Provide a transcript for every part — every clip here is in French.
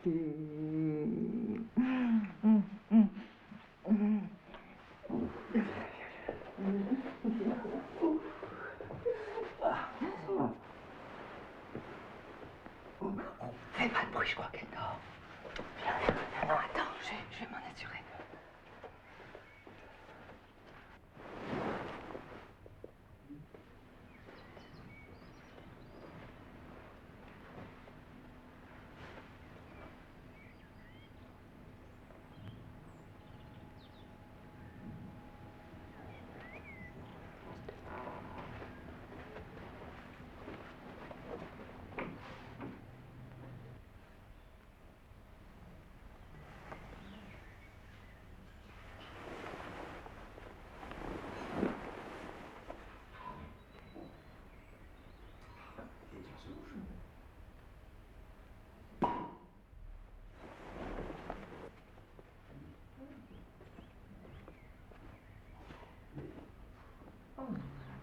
Fais pas de bruit, je crois qu'elle dort. Viens, non, attends, je vais m'en assurer.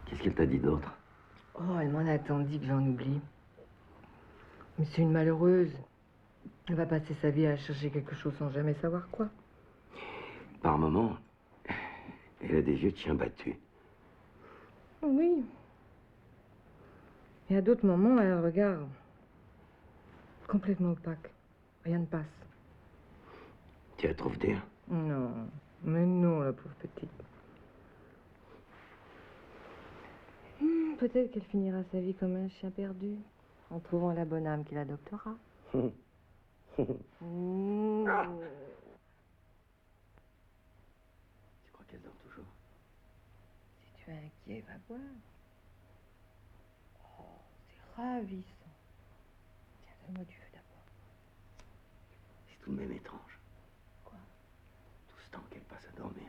Qu'est-ce qu'elle t'a dit d'autre? Oh, elle m'en a tant dit que j'en oublie. Mais c'est une malheureuse. Elle va passer sa vie à chercher quelque chose sans jamais savoir quoi. Par moments, elle a des yeux de chien battu. Oui. Et à d'autres moments, elle a un regard complètement opaque. Rien ne passe. Tu la trouves dure? Non, mais non, la pauvre petite. Peut-être qu'elle finira sa vie comme un chien perdu, en trouvant la bonne âme qui l'adoptera. Mmh. Tu crois qu'elle dort toujours? Si tu es inquiet, va voir. Oh, c'est ravissant. Tiens, donne-moi du feu d'abord. C'est tout de même étrange. Quoi? Tout ce temps qu'elle passe à dormir.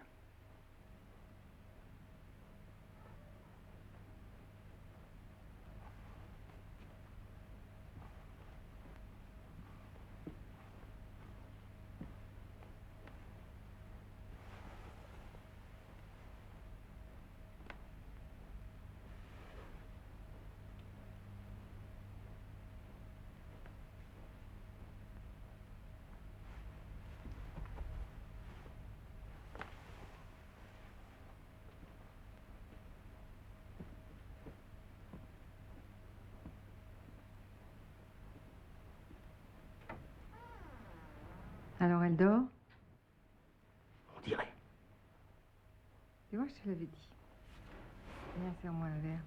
Alors elle dort? On dirait. Tu vois, je te l'avais dit. Viens, serre-moi un verre.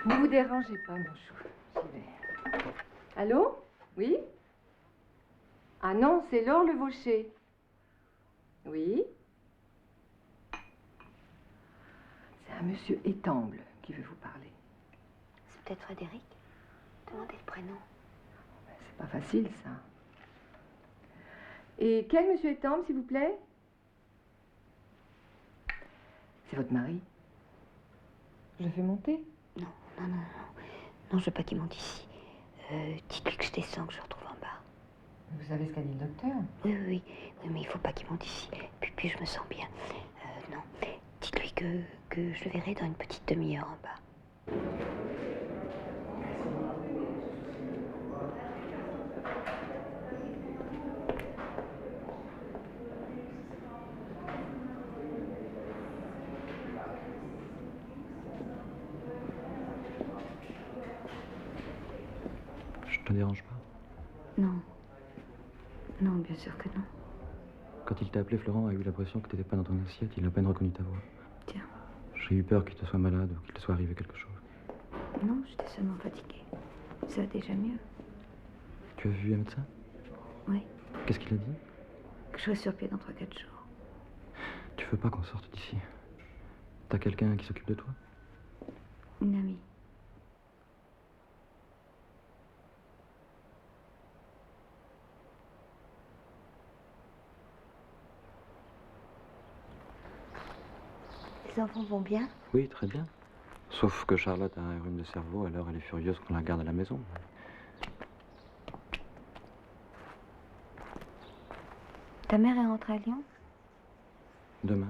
Ne vous dérangez pas, mon chou. J'y vais. Allô? Oui? Ah non, c'est Laure Le Vaucher. Oui? C'est un monsieur Étamble qui veut vous parler. C'est peut-être Frédéric. Demandez le prénom. C'est pas facile, ça. Et quel monsieur Étamble, s'il vous plaît? C'est votre mari? Je le fais monter? Non, non, non, non. Non, je veux pas qu'il monte ici. Dites-lui que je descends, que je le retrouve en bas. Vous savez ce qu'a dit le docteur? Oui, oui, oui. Oui, mais il faut pas qu'il monte ici. Puis je me sens bien. Non. Dites-lui que je le verrai dans une petite demi-heure en bas. Je te dérange pas? Non. Non, bien sûr que non. Quand il t'a appelé, Florent a eu l'impression que t'étais pas dans ton assiette. Il a à peine reconnu ta voix. Tiens. J'ai eu peur qu'il te soit malade ou qu'il te soit arrivé quelque chose. Non, j'étais seulement fatiguée. Ça va déjà mieux. Tu as vu un médecin? Oui. Qu'est-ce qu'il a dit? Que je serai sur pied dans 3-4 jours. Tu veux pas qu'on sorte d'ici? T'as quelqu'un qui s'occupe de toi? Une amie. Les enfants vont bien? Oui, très bien. Sauf que Charlotte a un rhume de cerveau, alors elle est furieuse qu'on la garde à la maison. Ta mère est rentrée à Lyon? Demain.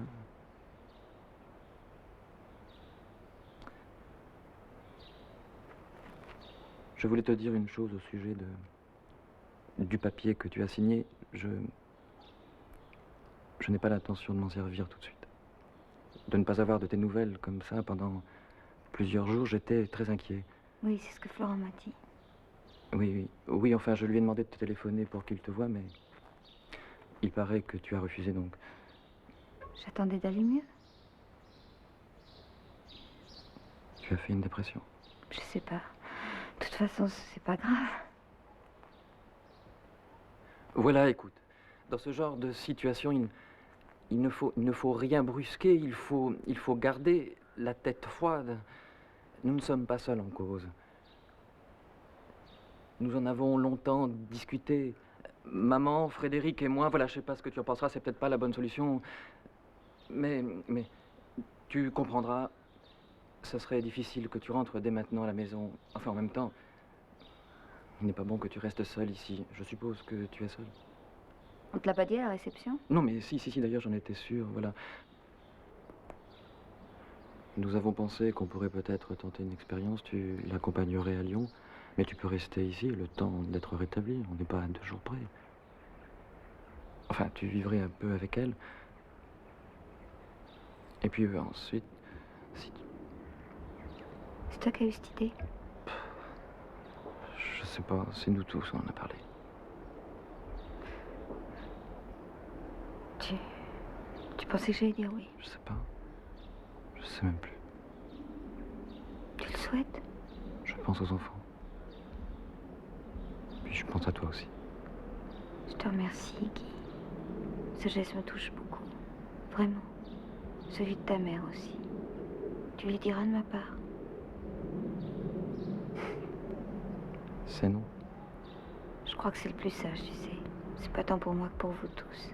Je voulais te dire une chose au sujet du papier que tu as signé. Je n'ai pas l'intention de m'en servir tout de suite. De ne pas avoir de tes nouvelles comme ça pendant plusieurs jours, j'étais très inquiet. Oui, c'est ce que Florent m'a dit. Oui, enfin, je lui ai demandé de te téléphoner pour qu'il te voie, mais il paraît que tu as refusé, donc. J'attendais d'aller mieux. Tu as fait une dépression. Je sais pas. De toute façon, c'est pas grave. Voilà, écoute, dans ce genre de situation, il ne faut rien brusquer, il faut garder la tête froide. Nous ne sommes pas seuls en cause. Nous en avons longtemps discuté. Maman, Frédéric et moi, voilà, je sais pas ce que tu en penseras, c'est peut-être pas la bonne solution. Mais tu comprendras, ce serait difficile que tu rentres dès maintenant à la maison. Enfin, en même temps, il n'est pas bon que tu restes seul ici. Je suppose que tu es seul. On te l'a pas dit à la réception? Non, mais si, d'ailleurs, j'en étais sûr, voilà. Nous avons pensé qu'on pourrait peut-être tenter une expérience. Tu l'accompagnerais à Lyon, mais tu peux rester ici le temps d'être rétabli. On n'est pas à 2 jours près. Enfin, tu vivrais un peu avec elle. Et puis ensuite, si tu... C'est toi qui as eu cette idée? Je sais pas, c'est nous tous, on en a parlé. Tu pensais que j'allais dire oui? Je sais pas. Je sais même plus. Tu le souhaites? Je pense aux enfants. Puis je pense à toi aussi. Je te remercie, Guy. Ce geste me touche beaucoup. Vraiment. Celui de ta mère aussi. Tu lui diras de ma part. C'est non. Je crois que c'est le plus sage, tu sais. C'est pas tant pour moi que pour vous tous.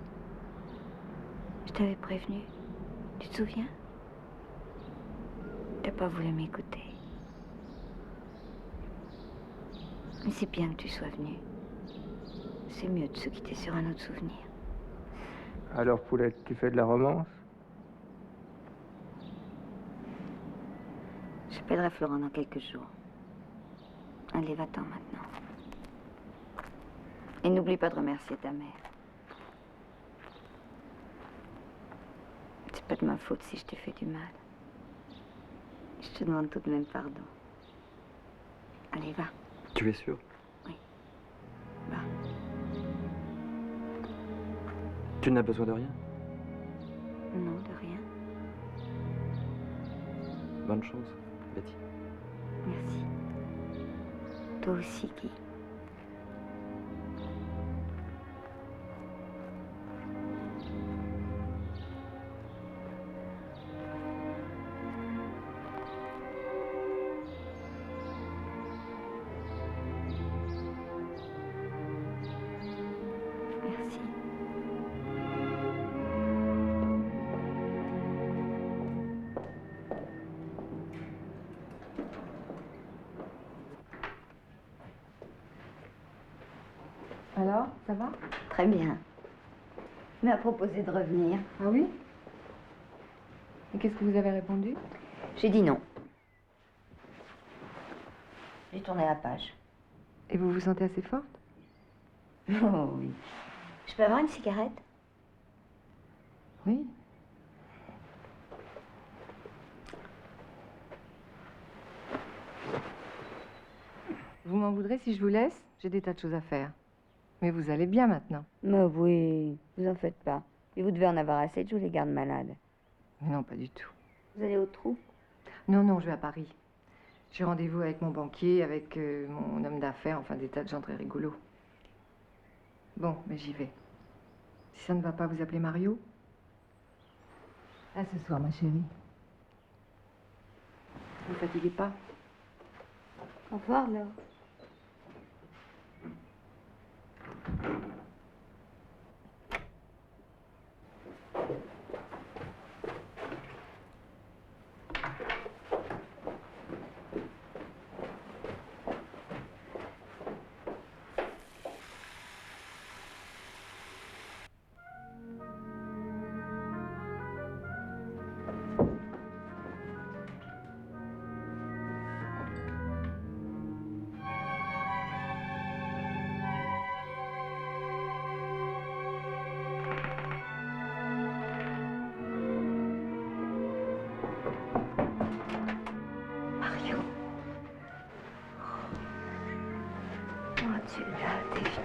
Je t'avais prévenu. Tu te souviens? T'as pas voulu m'écouter. Mais c'est bien que tu sois venu. C'est mieux de se quitter sur un autre souvenir. Alors, Poulette, tu fais de la romance? J'appellerai Florent dans quelques jours. Allez, va-t'en maintenant. Et n'oublie pas de remercier ta mère. C'est pas de ma faute si je t'ai fait du mal. Je te demande tout de même pardon. Allez, va. Tu es sûr? Oui. Va. Tu n'as besoin de rien? Non, de rien. Bonne chose, Betty. Merci. Toi aussi, Guy. Merci. Alors, ça va? Très bien. Il m'a proposé de revenir. Ah oui? Et qu'est-ce que vous avez répondu? J'ai dit non. J'ai tourné la page. Et vous vous sentez assez forte? Oh oui. Je peux avoir une cigarette? Oui. Vous m'en voudrez si je vous laisse? J'ai des tas de choses à faire. Mais vous allez bien maintenant. Mais oui, vous en faites pas. Et vous devez en avoir assez de je vous les garde malades. Mais non, pas du tout. Vous allez au trou? Non, je vais à Paris. J'ai rendez-vous avec mon banquier, avec mon homme d'affaires, enfin des tas de gens très rigolos. Bon, mais j'y vais. Si ça ne va pas, vous appelez Mario? À ce soir, ma chérie. Ne vous fatiguez pas. Au revoir, Laure.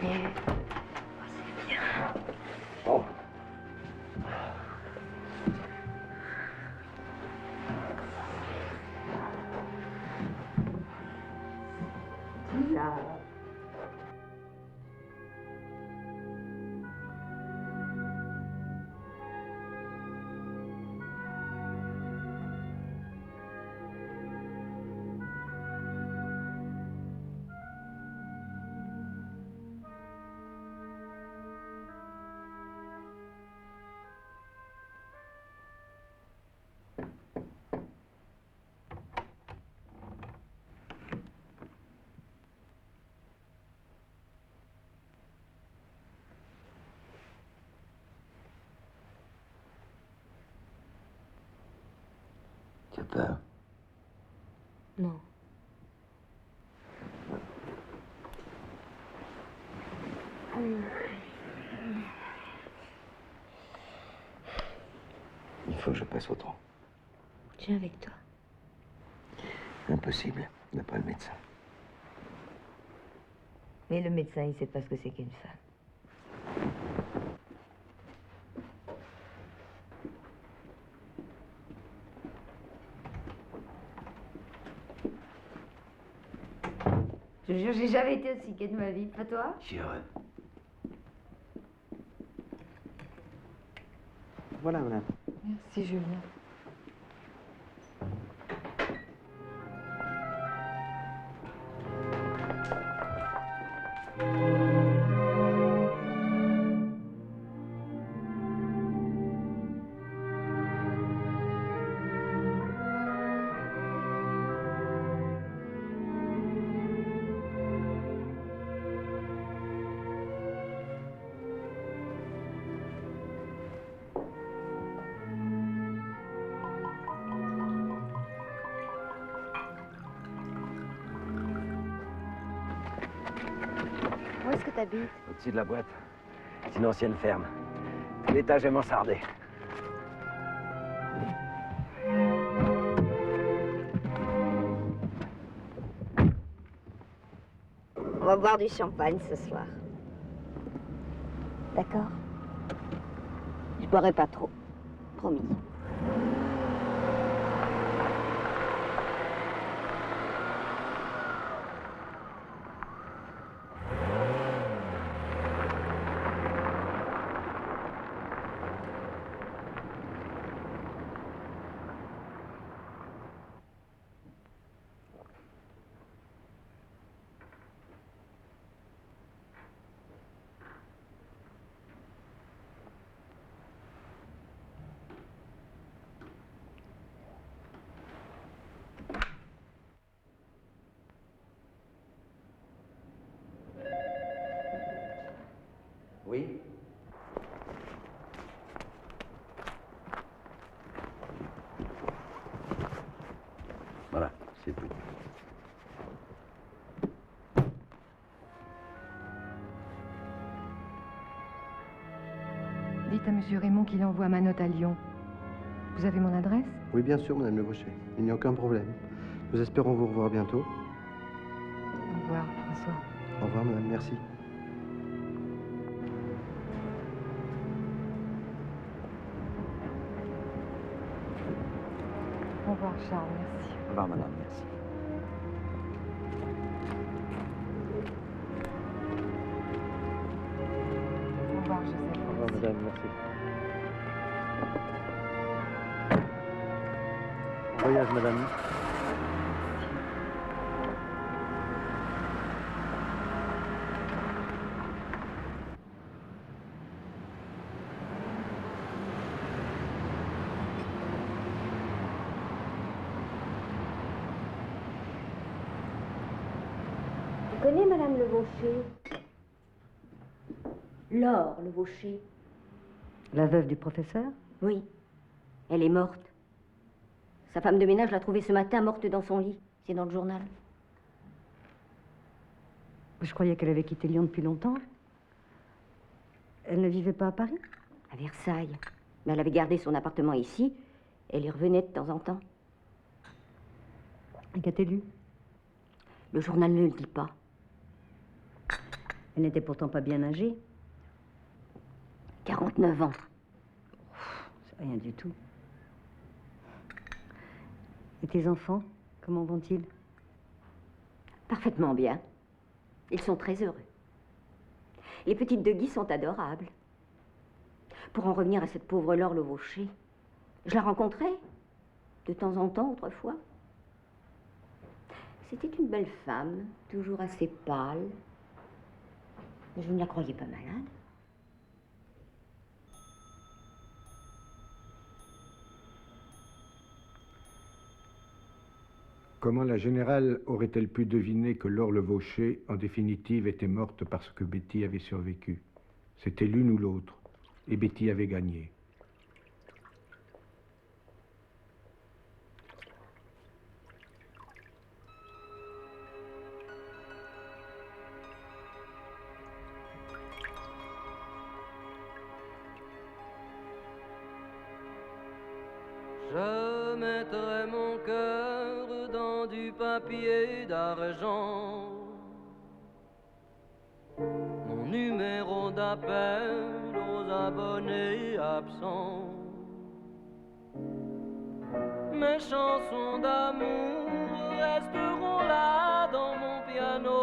mieux. C'est bien. Oh. Là. Tu as peur? Non. Il faut que je passe au tronc. Je viens avec toi. Impossible, d'après le médecin. Mais le médecin, il sait pas ce que c'est qu'une femme. Je te jure, j'ai jamais été aussi gaie de ma vie, pas toi? Je suis heureux. Voilà, madame. Merci, Julien. Où est-ce que t'habites? Au-dessus de la boîte. C'est une ancienne ferme. Tout l'étage est mansardé. On va boire du champagne ce soir. D'accord? Je boirai pas trop. Promis. Oui? Voilà, c'est tout. Dites à Monsieur Raymond qu'il envoie ma note à Lyon. Vous avez mon adresse? Oui, bien sûr, Madame Le Brochet. Il n'y a aucun problème. Nous espérons vous revoir bientôt. Au revoir, François. Au revoir, Madame. Merci. Au revoir, Charles, merci. Au revoir, madame, merci. Au revoir, Joseph. Au revoir, madame. Merci. Bon voyage, madame. Tu connais Madame Le Vaucher? Laure Le Vaucher. La veuve du professeur? Oui. Elle est morte. Sa femme de ménage l'a trouvée ce matin morte dans son lit. C'est dans le journal. Je croyais qu'elle avait quitté Lyon depuis longtemps. Elle ne vivait pas à Paris? À Versailles. Mais elle avait gardé son appartement ici. Elle y revenait de temps en temps. Et qu'a-t-elle lu? Le journal ne le dit pas. Elle n'était pourtant pas bien âgée. 49 ans. C'est rien du tout. Et tes enfants, comment vont-ils? Parfaitement bien. Ils sont très heureux. Les petites de Guy sont adorables. Pour en revenir à cette pauvre Laure Levauché, je la rencontrais de temps en temps autrefois. C'était une belle femme, toujours assez pâle. Mais je ne la croyais pas malade. Comment la générale aurait-elle pu deviner que Laure Levauché, en définitive, était morte parce que Betty avait survécu? C'était l'une ou l'autre, et Betty avait gagné. Je mettrai mon cœur dans du papier d'argent, mon numéro d'appel aux abonnés absents, mes chansons d'amour resteront là dans mon piano.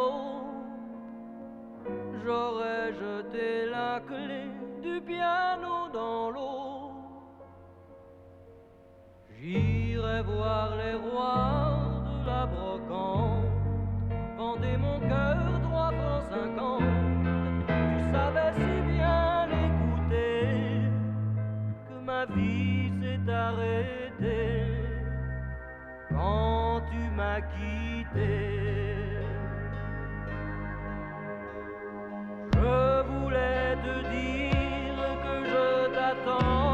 J'aurais jeté la clé du piano dans l'eau. J'irai voir les rois de la brocante, vendez mon cœur 3 francs 50. Tu savais si bien l'écouter que ma vie s'est arrêtée quand tu m'as quitté. Je voulais te dire que je t'attends.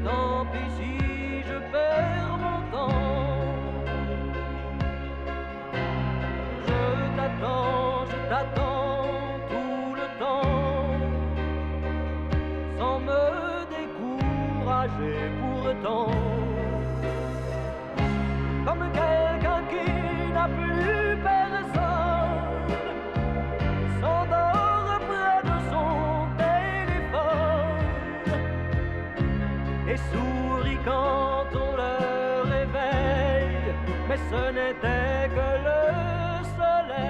Tant pis si je perds mon temps. Je t'attends tout le temps, sans me décourager pourtant. Comme quelqu'un qui n'a plus personne, s'endort près de son téléphone et sourit quand on le réveille, mais ce n'était que le soleil.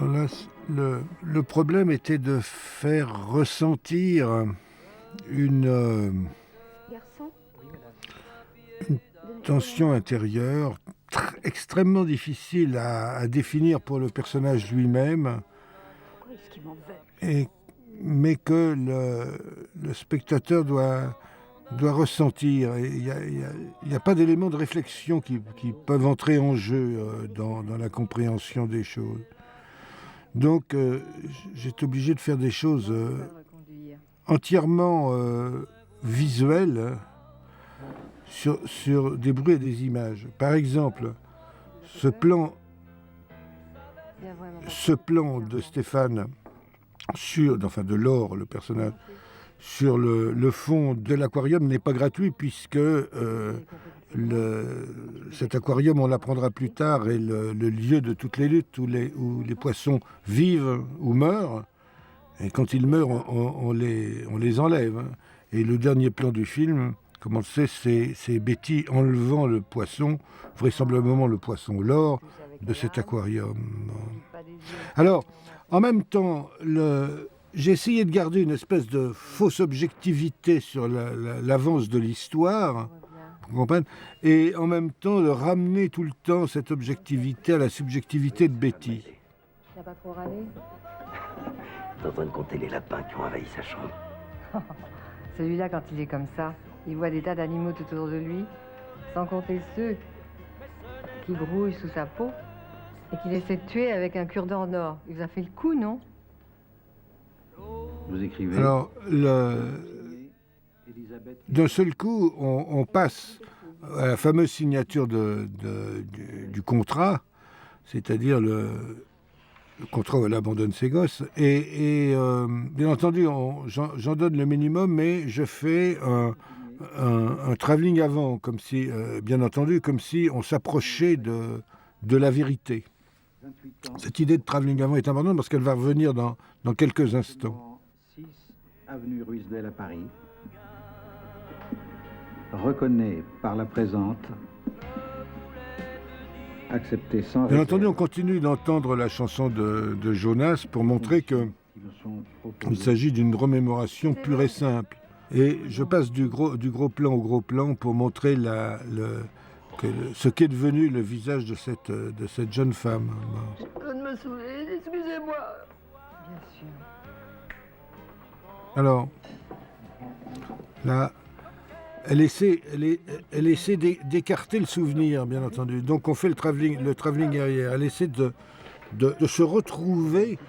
Là, le problème était de faire ressentir une tension intérieure extrêmement difficile à définir pour le personnage lui-même, mais que le spectateur doit ressentir. Il n'y a pas d'éléments de réflexion qui peuvent entrer en jeu dans la compréhension des choses. Donc, j'étais obligé de faire des choses entièrement visuelles sur des bruits et des images. Par exemple, ce plan de Stéphane de Laure, le personnage, sur le fond de l'aquarium n'est pas gratuit puisque cet aquarium, on l'apprendra plus tard, est le lieu de toutes les luttes où les poissons vivent ou meurent. Et quand ils meurent, on les enlève. Hein. Et le dernier plan du film, comme on le sait, c'est Betty enlevant le poisson, vraisemblablement le poisson Laure, de cet aquarium. Alors, en même temps, j'ai essayé de garder une espèce de fausse objectivité sur l'avance de l'histoire, vous comprenez, et en même temps de ramener tout le temps cette objectivité à la subjectivité de Betty. T'as pas trop râlé? T'es en train de compter les lapins qui ont envahi sa chambre. Celui-là, quand il est comme ça, il voit des tas d'animaux tout autour de lui, sans compter ceux qui grouillent sous sa peau et qu'il essaie de tuer avec un cure-dent en or. Il vous a fait le coup, non? Vous écrivez. Alors, d'un seul coup, on passe à la fameuse signature du contrat c'est-à-dire le contrat où elle abandonne ses gosses. Et bien entendu, j'en donne le minimum, mais je fais un travelling avant, comme si, bien entendu, comme si on s'approchait de la vérité. Cette idée de travelling avant est importante parce qu'elle va revenir dans quelques instants. 6 avenue Ruisdael à Paris. Reconnaît par la présente. Accepté sans Bien réserve. entendu, on continue d'entendre la chanson de Jonas pour montrer qu'il s'agit d'une remémoration pure et simple. Et je passe du gros plan au gros plan pour montrer ce qu'est devenu le visage de cette jeune femme. Je peux me saouler, excusez-moi. Bien sûr. Alors, là, elle essaie d'écarter le souvenir, bien entendu. Donc on fait le travelling arrière. Elle essaie de se retrouver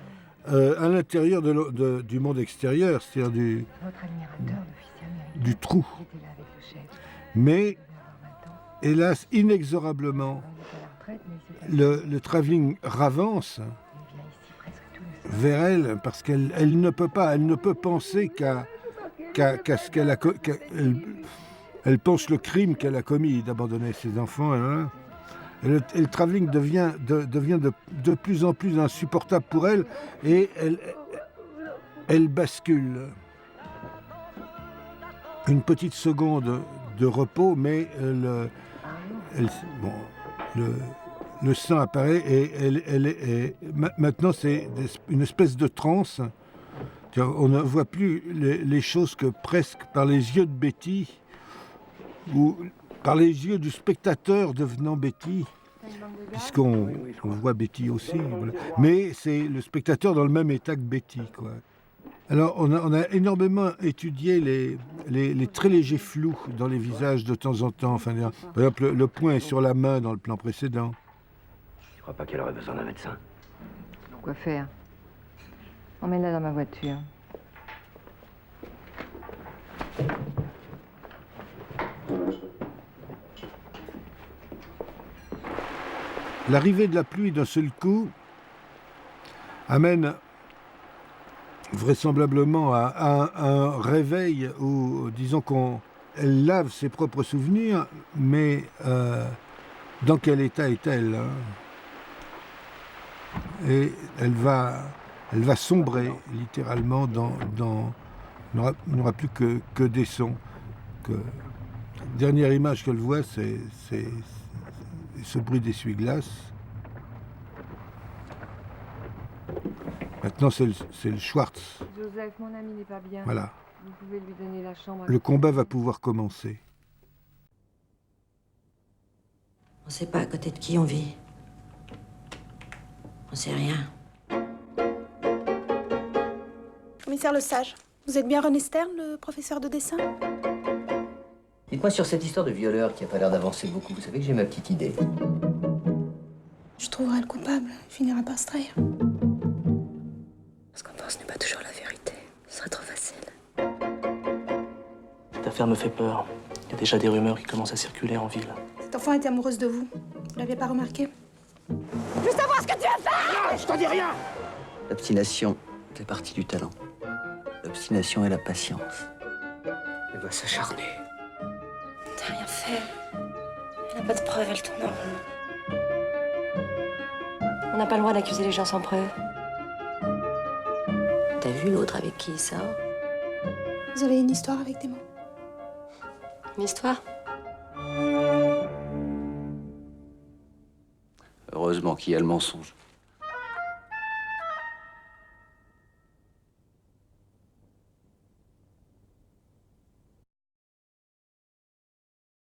à l'intérieur du monde extérieur, c'est-à-dire Votre admirateur, l'officier américain, du trou. était là avec le chef. Mais, Il devait avoir 20 ans. hélas, inexorablement, Il était à la retraite, mais il s'est le travelling ravance Il vient ici presque tous les soirs. vers elle parce qu'elle ne peut penser qu'à ce qu'elle a elle pense le crime qu'elle a commis d'abandonner ses enfants. Hein. Et le travelling devient de plus en plus insupportable pour elle et elle bascule. Une petite seconde de repos, mais le sang apparaît et maintenant c'est une espèce de transe. On ne voit plus les choses que presque par les yeux de Betty ou par les yeux du spectateur devenant Betty, puisqu'on voit Betty aussi. Voilà. Mais c'est le spectateur dans le même état que Betty, quoi. Alors, on a énormément étudié les très légers flous dans les visages de temps en temps. Enfin, par exemple, le point est sur la main dans le plan précédent. Tu crois pas qu'elle aurait besoin d'un médecin? Quoi faire? Emmène-la dans ma voiture. L'arrivée de la pluie d'un seul coup amène vraisemblablement à un réveil où, disons qu'elle lave ses propres souvenirs, mais dans quel état est-elle, hein? Et elle va sombrer littéralement il n'aura plus que des sons. Dernière image qu'elle voit, c'est ce bruit d'essuie-glace. Maintenant, c'est le Schwartz. Joseph, mon ami n'est pas bien. Voilà. Vous pouvez lui donner la chambre. Le combat va pouvoir commencer. On sait pas à côté de qui on vit. On sait rien. Commissaire Le Sage, vous êtes bien René Stern, le professeur de dessin? Dites-moi sur cette histoire de violeur qui a pas l'air d'avancer beaucoup. Vous savez que j'ai ma petite idée. Je trouverai le coupable. Il finira par se trahir. Ce qu'on pense n'est pas toujours la vérité. Ce serait trop facile. Cette affaire me fait peur. Il y a déjà des rumeurs qui commencent à circuler en ville. Cette enfant était amoureuse de vous. Vous l'aviez pas remarqué? Je veux savoir ce que tu as fait! Non, je t'en dis rien! L'obstination fait partie du talent. L'obstination et la patience. Elle va s'acharner. T'as rien fait. Elle n'a pas de preuves, elle tourne en rond. On n'a pas le droit d'accuser les gens sans preuve. T'as vu l'autre avec qui il sort? Vous avez une histoire avec des mots? Une histoire? Heureusement qu'il y a le mensonge.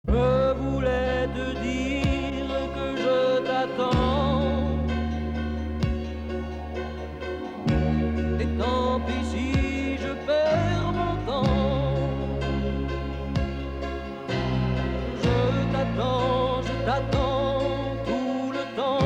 Je voulais te dire que je t'attends. Et tant pis si je perds mon temps. Je t'attends tout le temps.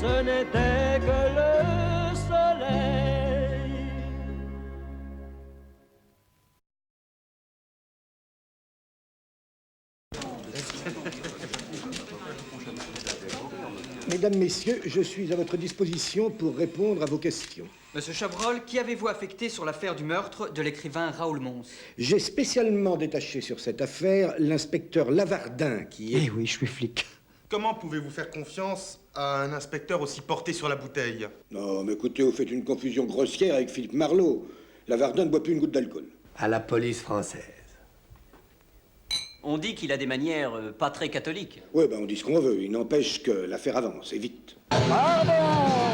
ce n'était que le soleil. Mesdames, Messieurs, je suis à votre disposition pour répondre à vos questions. Monsieur Chabrol, qui avez-vous affecté sur l'affaire du meurtre de l'écrivain Raoul Mons? J'ai spécialement détaché sur cette affaire l'inspecteur Lavardin, qui est... Eh oui, je suis flic. Comment pouvez-vous faire confiance à un inspecteur aussi porté sur la bouteille? Non, mais écoutez, vous faites une confusion grossière avec Philippe Marlowe. Lavardin ne boit plus une goutte d'alcool. À la police française. On dit qu'il a des manières pas très catholiques. Ouais, ben on dit ce qu'on veut. Il n'empêche que l'affaire avance, et vite. Pardon!